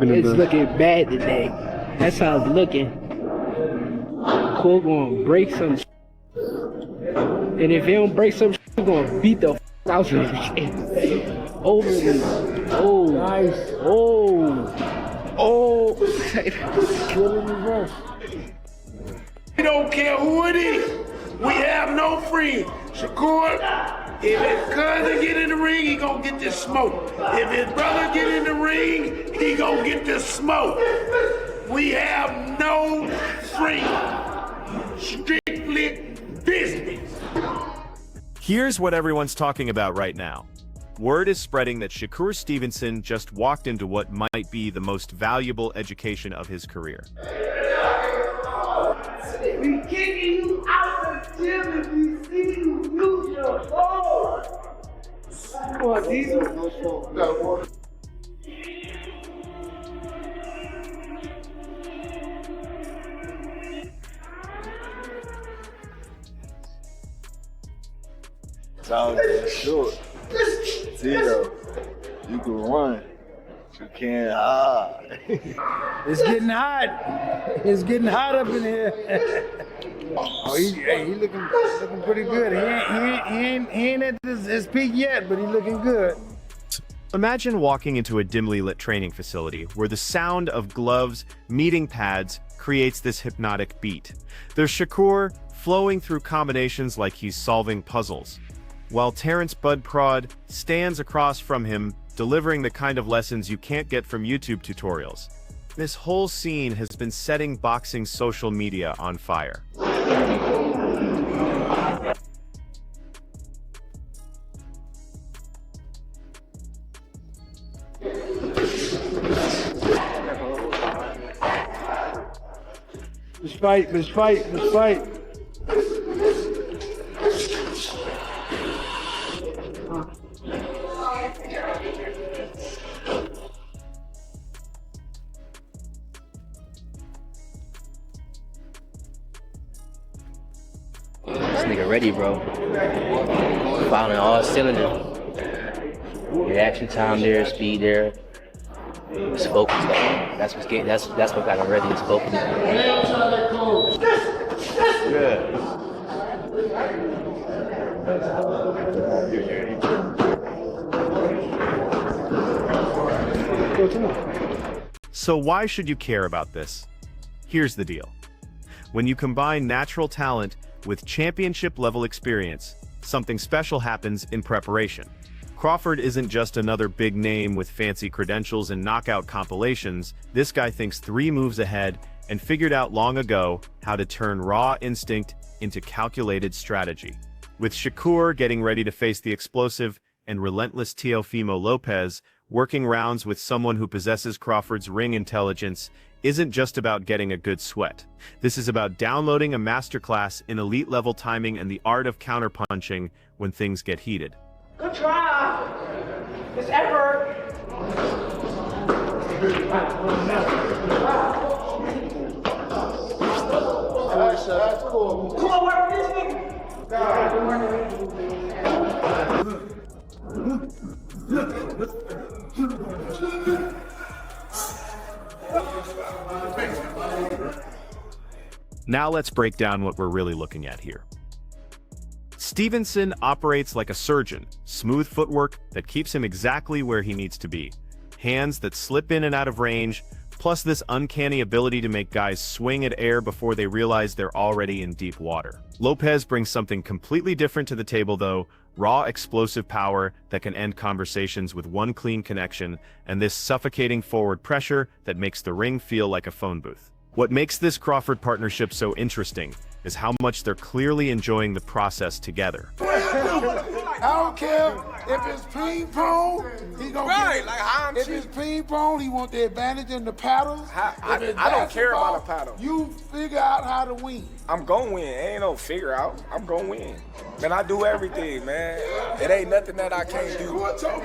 It's looking bad today. That's how it's looking. Cole gonna break some shit. And if he don't break some shit, he's gonna beat the out of him. Over this. Oh. Nice. Oh. Good in reverse. We don't care who it is. We have no friends. Shakur, if his cousin get in the ring, he gonna get this smoke. If his brother get in the ring, he gonna get this smoke. We have no friends. Strictly business. Here's what everyone's talking about right now. Word is spreading that Shakur Stevenson just walked into what might be the most valuable education of his career. We kicking you out the gym if we see you lose your phone. Come on, Diesel. Sounds short. Tito, you can run. You can't hide. It's getting hot. It's getting hot up in here. Oh, he looking pretty good. He ain't at his peak yet, but he's looking good. Imagine walking into a dimly lit training facility where the sound of gloves meeting pads creates this hypnotic beat. There's Shakur flowing through combinations like he's solving puzzles, while Terrence Bud Prod stands across from him, delivering the kind of lessons you can't get from YouTube tutorials. This whole scene has been setting boxing social media on fire. Let's fight. This nigga ready, bro. Firing all cylinders. Reaction time there, speed there. It's focus. That's what got him ready. It's focus. So why should you care about this? Here's the deal. When you combine natural talent with championship-level experience, something special happens in preparation. Crawford isn't just another big name with fancy credentials and knockout compilations. This guy thinks 3 moves ahead and figured out long ago how to turn raw instinct into calculated strategy. With Shakur getting ready to face the explosive and relentless Teofimo Lopez, working rounds with someone who possesses Crawford's ring intelligence isn't just about getting a good sweat. This is about downloading a masterclass in elite-level timing and the art of counterpunching when things get heated. Good try. It's effort. That's cool. Come on, work this nigga. Now let's break down what we're really looking at here. Stevenson operates like a surgeon, smooth footwork that keeps him exactly where he needs to be, hands that slip in and out of range, plus this uncanny ability to make guys swing at air before they realize they're already in deep water. Lopez brings something completely different to the table though, raw explosive power that can end conversations with one clean connection, and this suffocating forward pressure that makes the ring feel like a phone booth. What makes this Crawford partnership so interesting is how much they're clearly enjoying the process together. I don't care if it's ping pong, he gonna Right, get it. like how I'm If cheating. it's ping pong, he want the advantage in the paddles. I don't care about a paddle. You figure out how to win. I'm gonna win. Ain't no figure out. I'm gonna win. Man, I do everything, man. It ain't nothing that I can't do.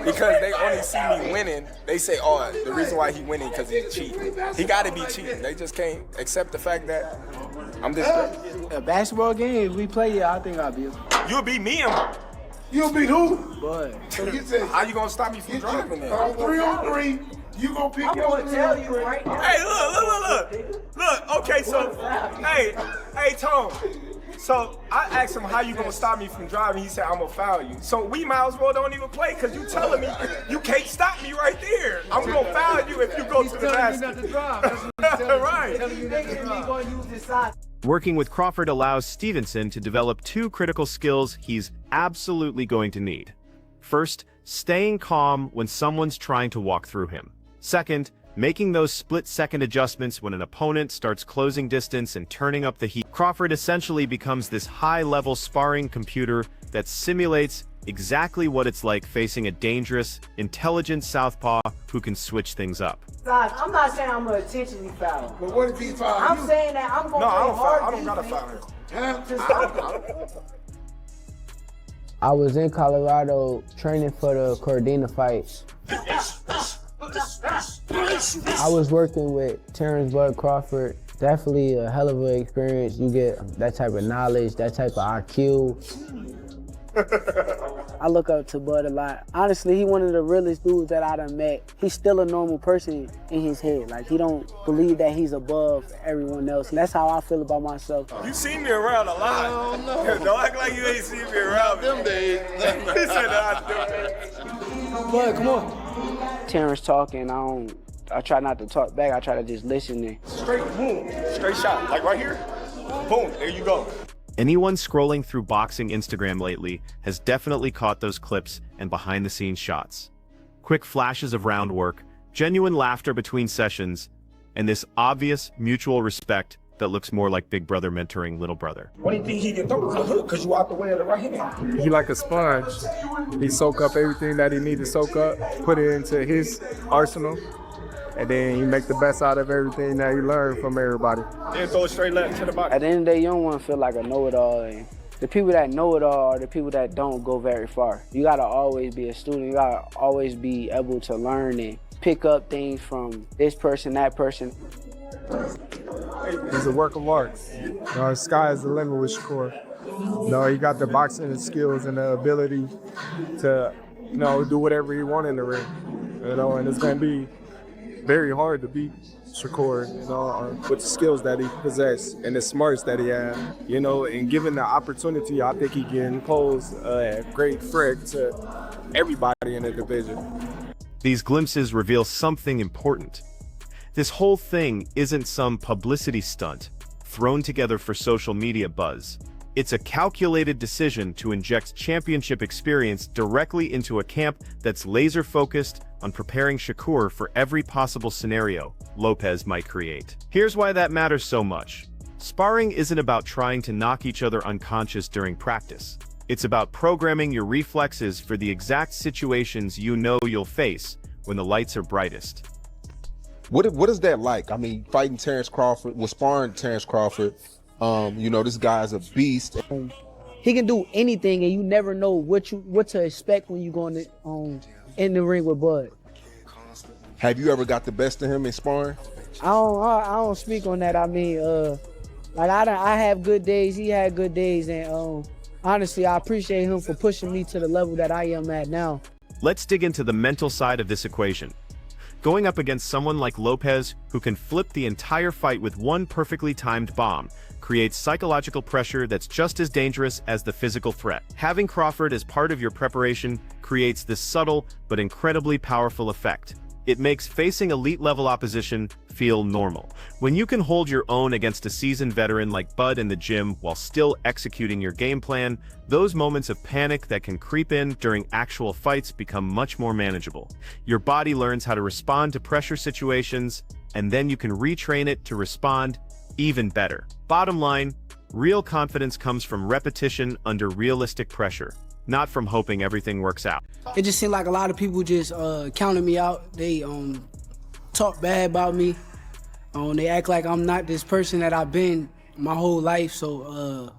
Because they only see me winning, they say, oh, the reason why he winning because he's cheating. He gotta be cheating. They just can't accept the fact that I'm this great. A basketball game, if we play it, I think I'll be. You'll beat me in one. You'll beat who? But So you said, How you gonna stop me from driving there? on 3-on-3, you gonna pick I'm your gonna tell you right now. Hey, look, okay, so, hey, Tom. So I asked him how you gonna stop me from driving. He said I'm gonna foul you. So we might as well don't even play because you telling me you can't stop me right there. I'm gonna foul you if you go to the basket. Right. Working with Crawford allows Stevenson to develop two critical skills he's absolutely going to need. First, staying calm when someone's trying to walk through him. Second, making those split-second adjustments when an opponent starts closing distance and turning up the heat. Crawford essentially becomes this high-level sparring computer that simulates exactly what it's like facing a dangerous, intelligent southpaw who can switch things up. I'm not saying I'm gonna intentionally foul. But what if he foul I'm you? saying that I'm gonna No, play hard. I don't gotta foul him. Huh? I was in Colorado training for the Cordina fight. I was working with Terrence Crawford. Definitely a hell of an experience. You get that type of knowledge, that type of IQ. I look up to Bud a lot. Honestly, he one of the realest dudes that I done met. He's still a normal person in his head. Like, he don't believe that he's above everyone else. And that's how I feel about myself. You see me around a lot. Don't act like you ain't seen me around them days. He said that I do. Bud, come on. Terrence talking, I try not to talk back. I try to just listen and Straight boom, straight shot. Like right here, boom, there you go. Anyone scrolling through boxing Instagram lately has definitely caught those clips and behind-the-scenes shots. Quick flashes of round work, genuine laughter between sessions, and this obvious mutual respect that looks more like big brother mentoring little brother. Only thing he can throw is a hook because you out the way of the right hand. He like a sponge. He soak up everything that he need to soak up, put it into his arsenal, and then he make the best out of everything that he learned from everybody. Then throw it straight left to the body. at the end of the day, you don't want to feel like a know-it-all. And the people that know it all are the people that don't go very far. You gotta always be a student. You gotta always be able to learn and pick up things from this person, that person. He's a work of art. The sky is the limit with Shakur. He got the boxing skills and the ability to, do whatever he want in the ring. And it's gonna be very hard to beat Shakur, with the skills that he possesses and the smarts that he has, and given the opportunity, I think he can pose a great threat to everybody in the division. These glimpses reveal something important. This whole thing isn't some publicity stunt thrown together for social media buzz. It's a calculated decision to inject championship experience directly into a camp that's laser-focused on preparing Shakur for every possible scenario Lopez might create. Here's why that matters so much. Sparring isn't about trying to knock each other unconscious during practice. It's about programming your reflexes for the exact situations you'll face when the lights are brightest. What is that like? I mean, fighting Terrence Crawford, sparring Terrence Crawford. This guy's a beast. He can do anything, and you never know what to expect when you go in the ring with Bud. Have you ever got the best of him in sparring? I don't speak on that. I mean, I have good days. He had good days, and honestly, I appreciate him for pushing me to the level that I am at now. Let's dig into the mental side of this equation. Going up against someone like Lopez, who can flip the entire fight with one perfectly timed bomb, creates psychological pressure that's just as dangerous as the physical threat. Having Crawford as part of your preparation creates this subtle but incredibly powerful effect. It makes facing elite-level opposition feel normal. When you can hold your own against a seasoned veteran like Bud in the gym while still executing your game plan, those moments of panic that can creep in during actual fights become much more manageable. Your body learns how to respond to pressure situations, and then you can retrain it to respond even better. Bottom line, real confidence comes from repetition under realistic pressure, not from hoping everything works out. It just seemed like a lot of people just counted me out. They talk bad about me. They act like I'm not this person that I've been my whole life. So,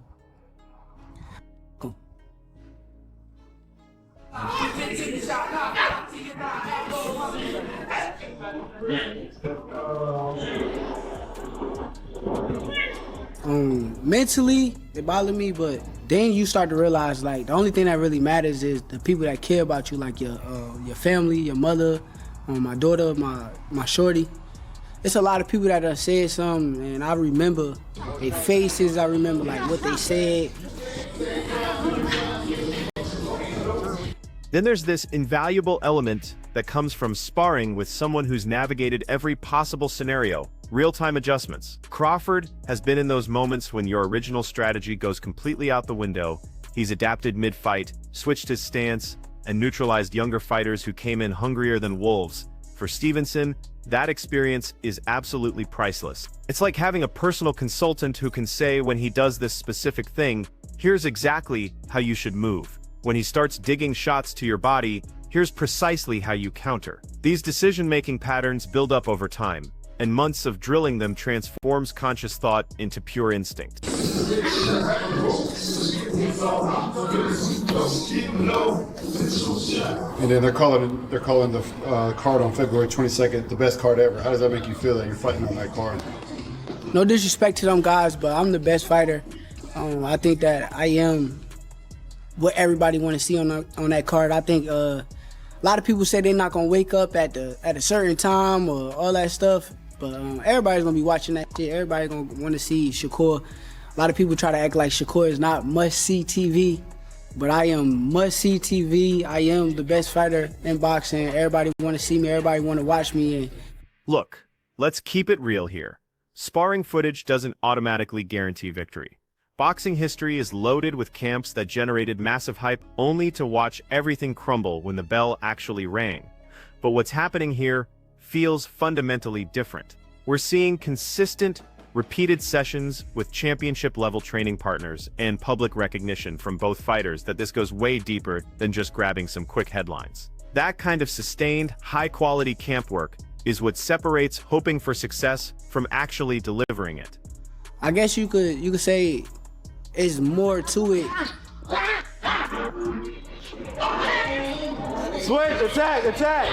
mentally, it bothered me, but then you start to realize, like, the only thing that really matters is the people that care about you, like your family, your mother, my daughter, my shorty. It's a lot of people that have said something, and I remember their faces, I remember, like, what they said. Then there's this invaluable element that comes from sparring with someone who's navigated every possible scenario, real-time adjustments. Crawford has been in those moments when your original strategy goes completely out the window. He's adapted mid-fight, switched his stance, and neutralized younger fighters who came in hungrier than wolves. For Stevenson, that experience is absolutely priceless. It's like having a personal consultant who can say when he does this specific thing, here's exactly how you should move. When he starts digging shots to your body, here's precisely how you counter. These decision-making patterns build up over time, and months of drilling them transforms conscious thought into pure instinct. And then they're calling the card on February 22nd the best card ever. How does that make you feel that you're fighting on that card? No disrespect to them guys, but I'm the best fighter. I think that I am what everybody want to see on that card. I think a lot of people say they're not gonna wake up at a certain time or all that stuff, but everybody's gonna be watching that shit. Everybody's gonna want to see Shakur. A lot of people try to act like Shakur is not must-see TV, but I am must-see TV. I am the best fighter in boxing. Everybody want to see me. Everybody want to watch me. Look, let's keep it real here. Sparring footage doesn't automatically guarantee victory. Boxing history is loaded with camps that generated massive hype only to watch everything crumble when the bell actually rang. But what's happening here feels fundamentally different. We're seeing consistent, repeated sessions with championship-level training partners and public recognition from both fighters that this goes way deeper than just grabbing some quick headlines. That kind of sustained, high-quality camp work is what separates hoping for success from actually delivering it. I guess you could say it's more to it. Switch, attack! Attack!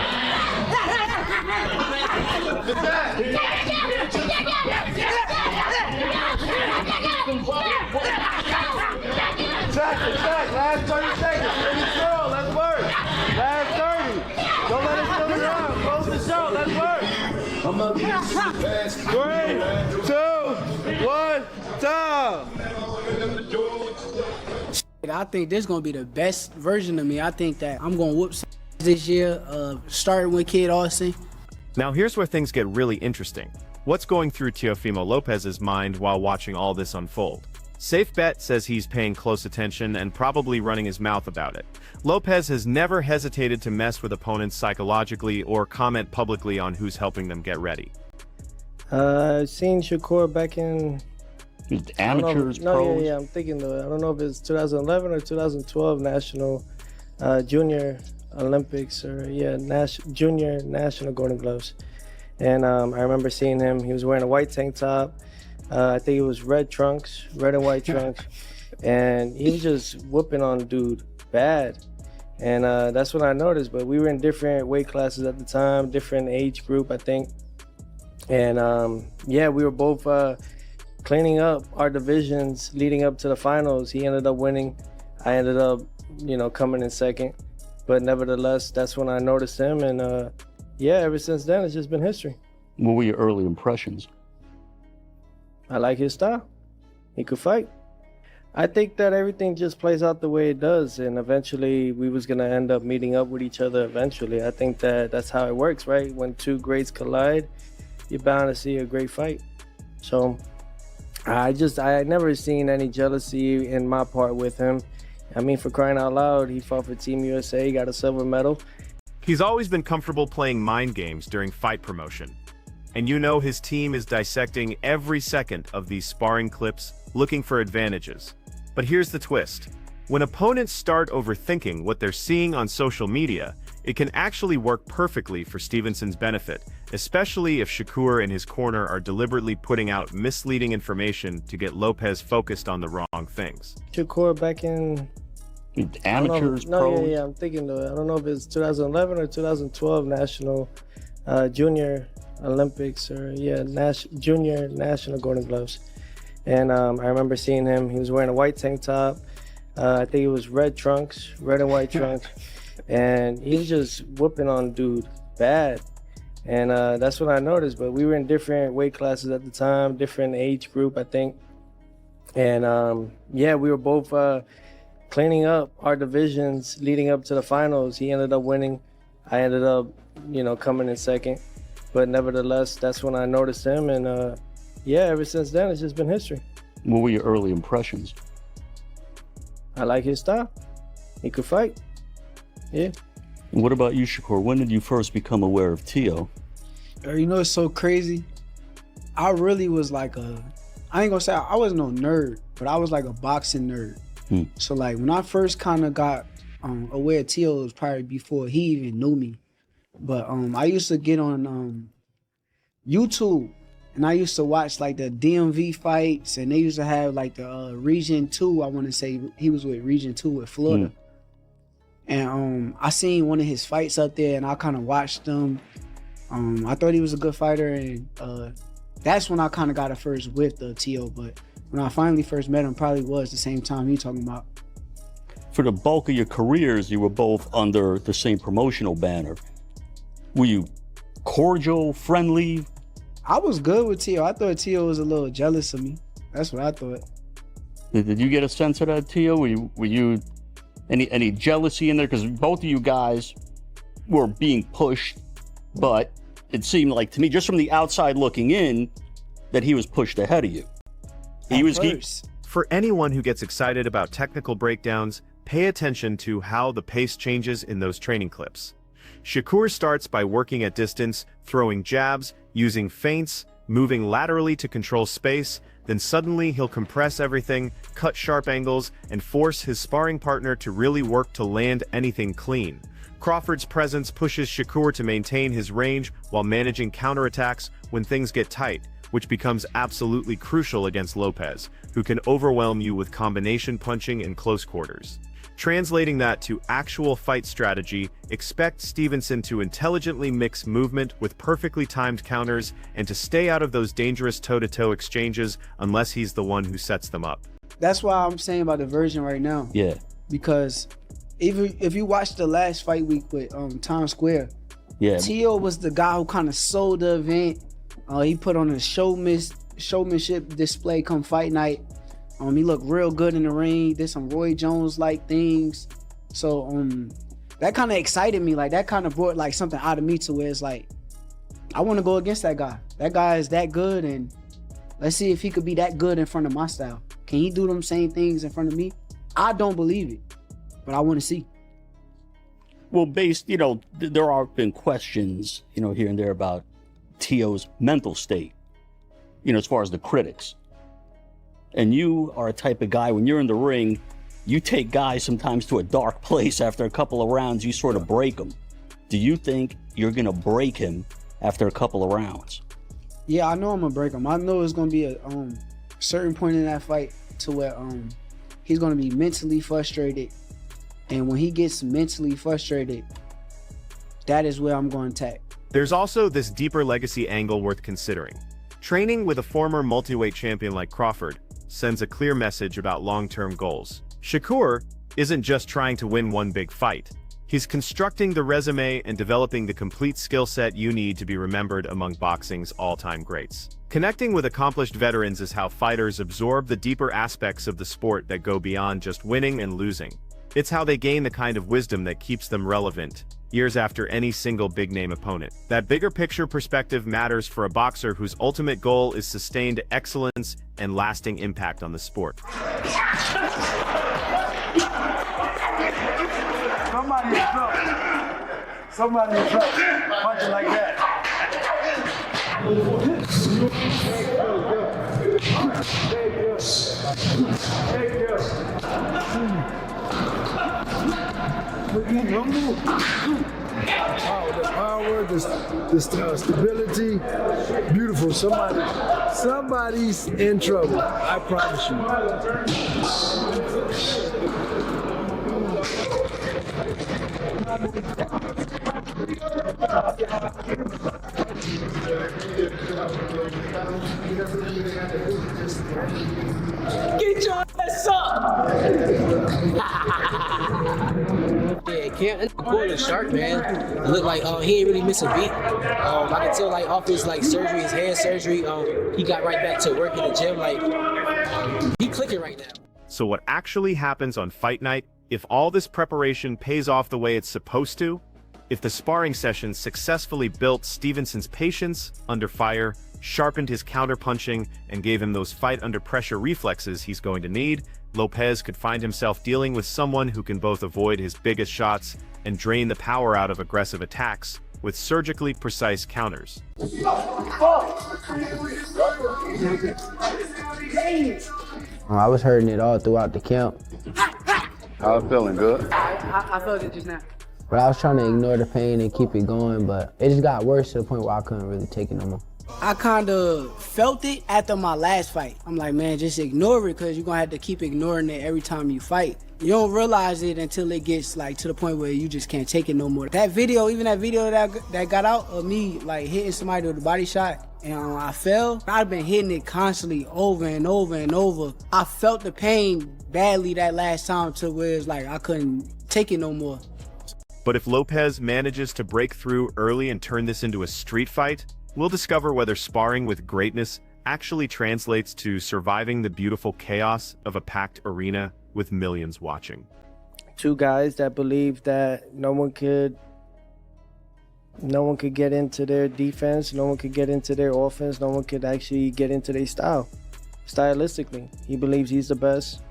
Attack! Last 30 seconds. Finish show. Let's work. Last 30. Don't let it slow down. Close the show. Let's work. 3, 2, 1, time. I think this is gonna be the best version of me. I think that I'm gonna whoop this year, starting with Kid Austin. Now here's where things get really interesting. What's going through Teofimo Lopez's mind while watching all this unfold? Safe Bet says he's paying close attention and probably running his mouth about it. Lopez has never hesitated to mess with opponents psychologically or comment publicly on who's helping them get ready. I've seen Shakur back in amateurs, pros? Yeah, I'm thinking I don't know if it's 2011 or 2012 National Junior Olympics or Junior National Golden Gloves. And I remember seeing him. He was wearing a white tank top. I think it was red and white trunks. And he was just whooping on the dude bad. And that's what I noticed. But we were in different weight classes at the time, different age group, I think. And we were both cleaning up our divisions leading up to the finals. He ended up winning. I ended up, coming in second. But nevertheless, that's when I noticed him. And ever since then, it's just been history. What were your early impressions? I like his style. He could fight. I think that everything just plays out the way it does, and eventually we was gonna end up meeting up with each other eventually. I think that that's how it works, right? When two greats collide, you're bound to see a great fight. So I never seen any jealousy in my part with him. I mean, for crying out loud, he fought for Team USA, got a silver medal. He's always been comfortable playing mind games during fight promotion. And you know his team is dissecting every second of these sparring clips, looking for advantages. But here's the twist. When opponents start overthinking what they're seeing on social media, it can actually work perfectly for Stevenson's benefit, especially if Shakur and his corner are deliberately putting out misleading information to get Lopez focused on the wrong things. Shakur back in... Amateurs, pros? Yeah, I'm thinking, I don't know if it's 2011 or 2012 National Junior Olympics, or Junior National Golden Gloves. And I remember seeing him. He was wearing a white tank top. I think it was red and white trunks. And he was just whooping on dude bad. And that's what I noticed. But we were in different weight classes at the time, different age group, I think. And we were both cleaning up our divisions leading up to the finals. He ended up winning. I ended up, coming in second. But nevertheless, that's when I noticed him. And ever since then, it's just been history. What were your early impressions? I like his style. He could fight. Yeah. And what about you, Shakur? When did you first become aware of Teo? It's so crazy. I really was like I ain't gonna say I wasn't no nerd, but I was like a boxing nerd. So like when I first kind of got aware of Teo, it was probably before he even knew me. But I used to get on YouTube, and I used to watch like the DMV fights, and they used to have like the Region 2, I want to say he was with Region 2 with Florida. And I seen one of his fights up there, and I kind of watched him. I thought he was a good fighter, and that's when I kind of got a first whiff of Teo. But when I finally first met him, probably was the same time you talking about. For the bulk of your careers, you were both under the same promotional banner. Were you cordial, friendly? I was good with Teo. I thought Teo was a little jealous of me. That's what I thought. Did you get a sense of that, Teo? Were you any jealousy in there? Because both of you guys were being pushed, but it seemed like to me, just from the outside looking in, that he was pushed ahead of you. For anyone who gets excited about technical breakdowns, pay attention to how the pace changes in those training clips. Shakur starts by working at distance, throwing jabs, using feints, moving laterally to control space, then suddenly he'll compress everything, cut sharp angles, and force his sparring partner to really work to land anything clean. Crawford's presence pushes Shakur to maintain his range while managing counterattacks when things get tight, which becomes absolutely crucial against Lopez, who can overwhelm you with combination punching in close quarters. Translating that to actual fight strategy, expect Stevenson to intelligently mix movement with perfectly timed counters and to stay out of those dangerous toe-to-toe exchanges unless he's the one who sets them up. That's why I'm saying about the version right now. Yeah. Because if you watch the last fight week with Times Square, Teo was the guy who kind of sold the event. He put on a showmanship display come fight night. He looked real good in the ring, did some Roy Jones-like things. So that kind of excited me. Like that kind of brought like something out of me to where it's like, I want to go against that guy. That guy is that good, and let's see if he could be that good in front of my style. Can he do them same things in front of me? I don't believe it, but I want to see. Well, there have been questions, here and there about Teo's mental state, as far as the critics. And you are a type of guy, when you're in the ring, you take guys sometimes to a dark place. After a couple of rounds, you sort of break them. Do you think you're going to break him after a couple of rounds? Yeah, I know I'm going to break him. I know it's going to be a certain point in that fight to where he's going to be mentally frustrated. And when he gets mentally frustrated, that is where I'm going to attack. There's also this deeper legacy angle worth considering. Training with a former multi-weight champion like Crawford sends a clear message about long-term goals. Shakur isn't just trying to win one big fight. He's constructing the resume and developing the complete skill set you need to be remembered among boxing's all-time greats. Connecting with accomplished veterans is how fighters absorb the deeper aspects of the sport that go beyond just winning and losing. It's how they gain the kind of wisdom that keeps them relevant years after any single big-name opponent. That bigger picture perspective matters for a boxer whose ultimate goal is sustained excellence and lasting impact on the sport. Somebody in trouble. Somebody in trouble. Punch it like that. The power, the stability, beautiful. Somebody's in trouble. I promise Get your ass up! Yeah, Camp Gordon sharp, man. It looked like he ain't really miss a beat. I can tell like off his like surgery, his hand surgery, he got right back to work in the gym. Like he clicking right now. So what actually happens on fight night, if all this preparation pays off the way it's supposed to? If the sparring sessions successfully built Stevenson's patience under fire, sharpened his counterpunching, and gave him those fight under pressure reflexes he's going to need, Lopez could find himself dealing with someone who can both avoid his biggest shots and drain the power out of aggressive attacks with surgically precise counters. I was hurting it all throughout the camp. How it feeling? Good? I felt it just now. But I was trying to ignore the pain and keep it going, but it just got worse to the point where I couldn't really take it no more. I kind of felt it after my last fight. I'm like, man, just ignore it because you're going to have to keep ignoring it every time you fight. You don't realize it until it gets like to the point where you just can't take it no more. That video, even that video that got out of me like hitting somebody with a body shot and I fell, I've been hitting it constantly over and over and over. I felt the pain badly that last time to where it's like I couldn't take it no more. But if Lopez manages to break through early and turn this into a street fight, we'll discover whether sparring with greatness actually translates to surviving the beautiful chaos of a packed arena with millions watching. Two guys that believe that no one could get into their defense, no one could get into their offense, no one could actually get into their style. Stylistically, he believes he's the best,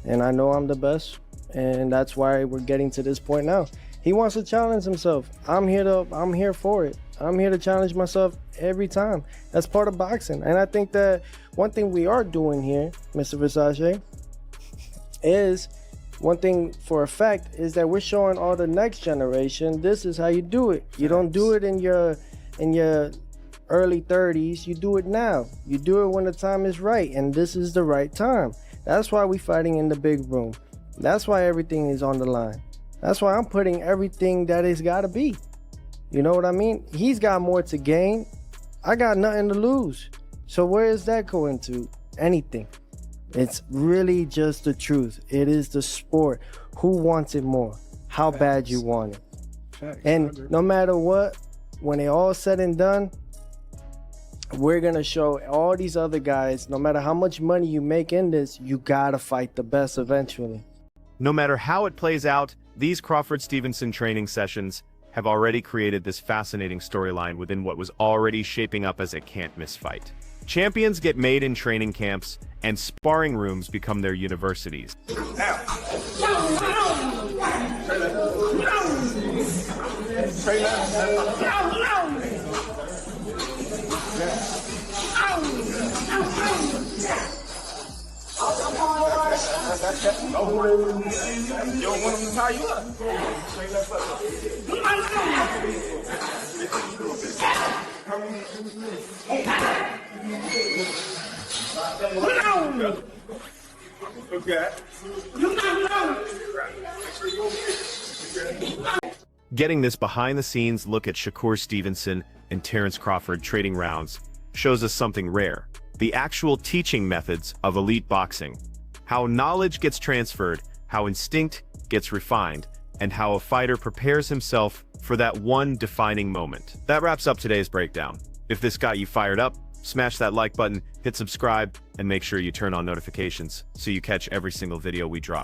and I know I'm the best, and that's why we're getting to this point now. He wants to challenge himself. I'm here for it. I'm here to challenge myself every time. That's part of boxing. And I think that one thing we are doing here, Mr. Versace, is one thing for a fact is that we're showing all the next generation this is how you do it. You don't do it in your early 30s. You do it now. You do it when the time is right, and this is the right time. That's why we're fighting in the big room. That's why everything is on the line. That's why I'm putting everything that it's got to be. You know what I mean? He's got more to gain. I got nothing to lose. So where is that going to? Anything. It's really just the truth. It is the sport. Who wants it more? How bad you want it. And no matter what, when it all said and done, we're going to show all these other guys, no matter how much money you make in this, you got to fight the best eventually. No matter how it plays out, these Crawford-Stevenson training sessions have already created this fascinating storyline within what was already shaping up as a can't-miss fight. Champions get made in training camps, and sparring rooms become their universities. You don't want them to tie you up. Getting this behind-the-scenes look at Shakur Stevenson and Terrence Crawford trading rounds shows us something rare: the actual teaching methods of elite boxing. How knowledge gets transferred, how instinct gets refined, and how a fighter prepares himself for that one defining moment. That wraps up today's breakdown. If this got you fired up, smash that like button, hit subscribe, and make sure you turn on notifications so you catch every single video we drop.